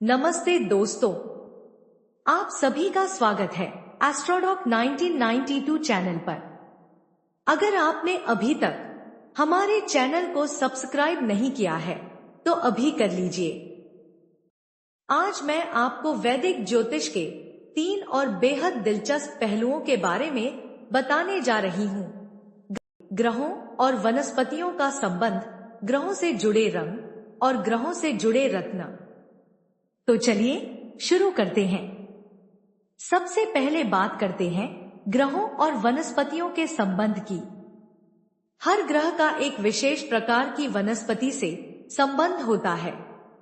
नमस्ते दोस्तों, आप सभी का स्वागत है एस्ट्रोडॉक 1992 चैनल पर। अगर आपने अभी तक हमारे चैनल को सब्सक्राइब नहीं किया है तो अभी कर लीजिए। आज मैं आपको वैदिक ज्योतिष के 3 और बेहद दिलचस्प पहलुओं के बारे में बताने जा रही हूँ। ग्रहों और वनस्पतियों का संबंध, ग्रहों से जुड़े रंग और ग्रहों से जुड़े रत्न। तो चलिए शुरू करते हैं। सबसे पहले बात करते हैं ग्रहों और वनस्पतियों के संबंध की। हर ग्रह का एक विशेष प्रकार की वनस्पति से संबंध होता है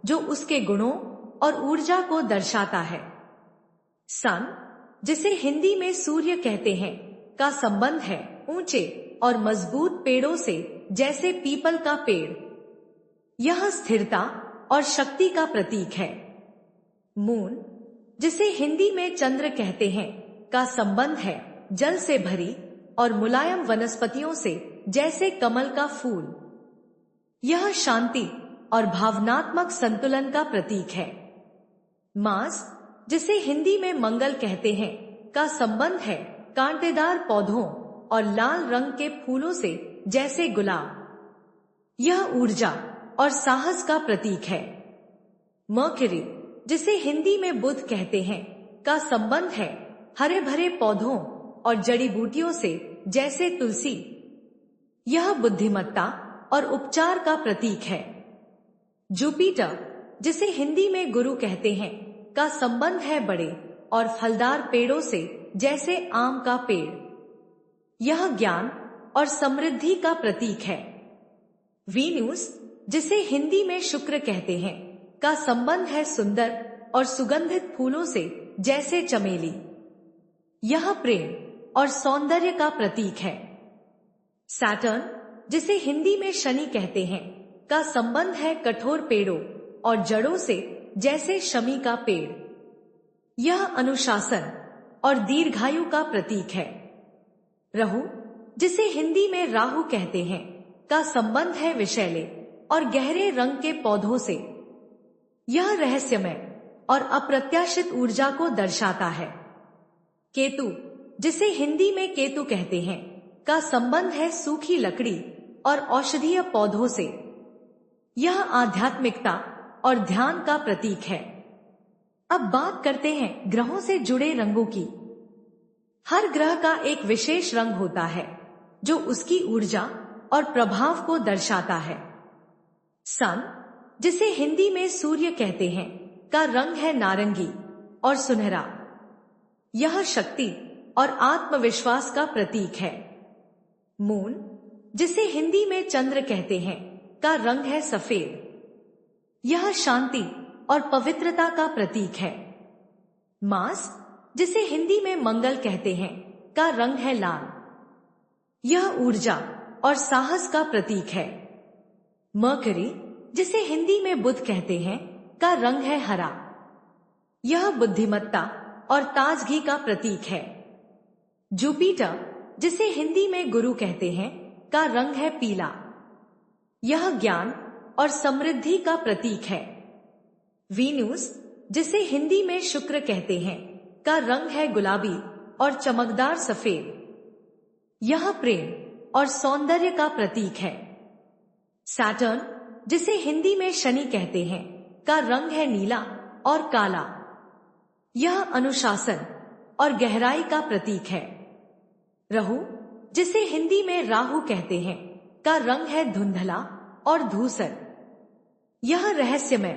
जो उसके गुणों और ऊर्जा को दर्शाता है। सन, जिसे हिंदी में सूर्य कहते हैं, का संबंध है ऊंचे और मजबूत पेड़ों से, जैसे पीपल का पेड़। यह स्थिरता और शक्ति का प्रतीक है। मून, जिसे हिंदी में चंद्र कहते हैं, का संबंध है जल से भरी और मुलायम वनस्पतियों से, जैसे कमल का फूल। यह शांति और भावनात्मक संतुलन का प्रतीक है। मार्स, जिसे हिंदी में मंगल कहते हैं, का संबंध है कांटेदार पौधों और लाल रंग के फूलों से, जैसे गुलाब। यह ऊर्जा और साहस का प्रतीक है। मर्क्यूरी, जिसे हिंदी में बुध कहते हैं, का संबंध है हरे भरे पौधों और जड़ी बूटियों से, जैसे तुलसी। यह बुद्धिमत्ता और उपचार का प्रतीक है। जुपिटर, जिसे हिंदी में गुरु कहते हैं, का संबंध है बड़े और फलदार पेड़ों से, जैसे आम का पेड़। यह ज्ञान और समृद्धि का प्रतीक है। वीनस, जिसे हिंदी में शुक्र कहते हैं, का संबंध है सुंदर और सुगंधित फूलों से, जैसे चमेली। यह प्रेम और सौंदर्य का प्रतीक है। सैटर्न, जिसे हिंदी में शनि कहते हैं, का संबंध है कठोर पेड़ों और जड़ों से, जैसे शमी का पेड़। यह अनुशासन और दीर्घायु का प्रतीक है। राहु, जिसे हिंदी में राहु कहते हैं, का संबंध है विषैले और गहरे रंग के पौधों से। यह रहस्यमय और अप्रत्याशित ऊर्जा को दर्शाता है। केतु, जिसे हिंदी में केतु कहते हैं, का संबंध है सूखी लकड़ी और औषधीय पौधों से। यह आध्यात्मिकता और ध्यान का प्रतीक है। अब बात करते हैं ग्रहों से जुड़े रंगों की। हर ग्रह का एक विशेष रंग होता है जो उसकी ऊर्जा और प्रभाव को दर्शाता है। सन, जिसे हिंदी में सूर्य कहते हैं, का रंग है नारंगी और सुनहरा। यह शक्ति और आत्मविश्वास का प्रतीक है। मून, जिसे हिंदी में चंद्र कहते हैं, का रंग है सफेद। यह शांति और पवित्रता का प्रतीक है। मार्स, जिसे हिंदी में मंगल कहते हैं, का रंग है लाल। यह ऊर्जा और साहस का प्रतीक है। मर्क्यूरी, जिसे हिंदी में बुध कहते हैं, का रंग है हरा। यह बुद्धिमत्ता और ताजगी का प्रतीक है। जुपिटर, जिसे हिंदी में गुरु कहते हैं, का रंग है पीला। यह ज्ञान और समृद्धि का प्रतीक है। वीनस, जिसे हिंदी में शुक्र कहते हैं, का रंग है गुलाबी और चमकदार सफेद। यह प्रेम और सौंदर्य का प्रतीक है। सैटर्न, जिसे हिंदी में शनि कहते हैं, का रंग है नीला और काला। यह अनुशासन और गहराई का प्रतीक है। राहु, जिसे हिंदी में राहु कहते हैं, का रंग है धुंधला और धूसर। यह रहस्यमय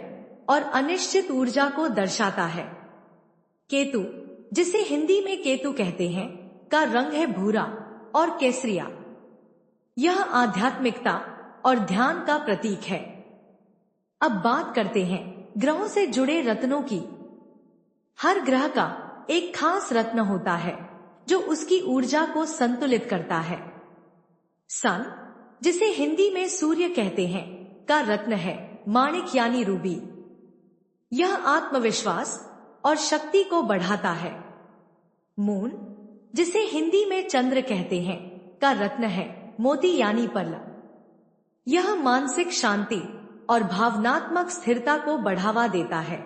और अनिश्चित ऊर्जा को दर्शाता है। केतु, जिसे हिंदी में केतु कहते हैं, का रंग है भूरा और केसरिया। यह आध्यात्मिकता और ध्यान का प्रतीक है। अब बात करते हैं ग्रहों से जुड़े रत्नों की। हर ग्रह का एक खास रत्न होता है जो उसकी ऊर्जा को संतुलित करता है। सन, जिसे हिंदी में सूर्य कहते हैं, का रत्न है माणिक यानी रूबी। यह आत्मविश्वास और शक्ति को बढ़ाता है। मून, जिसे हिंदी में चंद्र कहते हैं, का रत्न है मोती यानी पर्ल। यह मानसिक शांति और भावनात्मक स्थिरता को बढ़ावा देता है।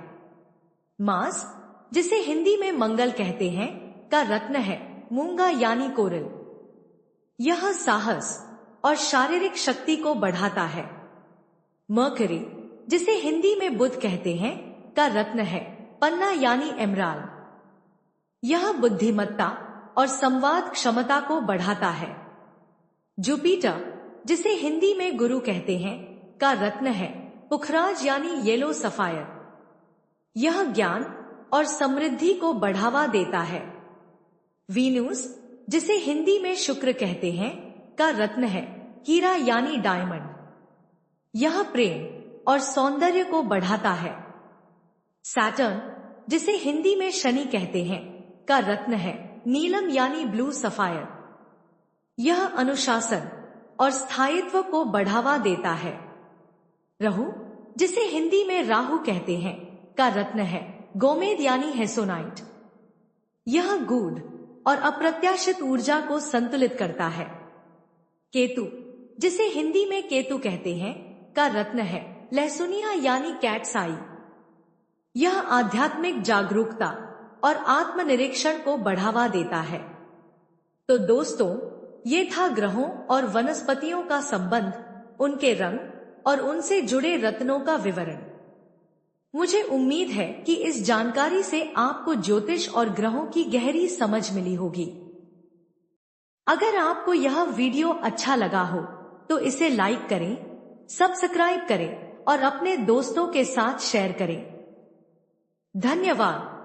मांस, जिसे हिंदी में मंगल कहते हैं, का रत्न है मूंगा यानी कोरल। यह साहस और शारीरिक शक्ति को बढ़ाता है। मर्करी, जिसे हिंदी में बुध कहते हैं, का रत्न है पन्ना यानी एमराल्ड। यह बुद्धिमत्ता और संवाद क्षमता को बढ़ाता है। जुपिटर, जिसे हिंदी में गुरु कहते हैं, का रत्न है पुखराज यानी येलो सफायर। यह ज्ञान और समृद्धि को बढ़ावा देता है। वीनूस, जिसे हिंदी में शुक्र कहते हैं, का रत्न है हीरा यानी डायमंड। यह प्रेम और सौंदर्य को बढ़ाता है। सैटर्न, जिसे हिंदी में शनि कहते हैं, का रत्न है नीलम यानी ब्लू सफायर। यह अनुशासन और स्थायित्व को बढ़ावा देता है। राहु, जिसे हिंदी में राहु कहते हैं, का रत्न है गोमेद यानी हेसोनाइट। यह गूढ़ और अप्रत्याशित ऊर्जा को संतुलित करता है। केतु, जिसे हिंदी में केतु कहते हैं, का रत्न है लहसुनिया यानी कैट्स आई। यह आध्यात्मिक जागरूकता और आत्मनिरीक्षण को बढ़ावा देता है। तो दोस्तों, ये था ग्रहों और वनस्पतियों का संबंध, उनके रंग और उनसे जुड़े रत्नों का विवरण। मुझे उम्मीद है कि इस जानकारी से आपको ज्योतिष और ग्रहों की गहरी समझ मिली होगी। अगर आपको यह वीडियो अच्छा लगा हो तो इसे लाइक करें, सब्सक्राइब करें और अपने दोस्तों के साथ शेयर करें। धन्यवाद।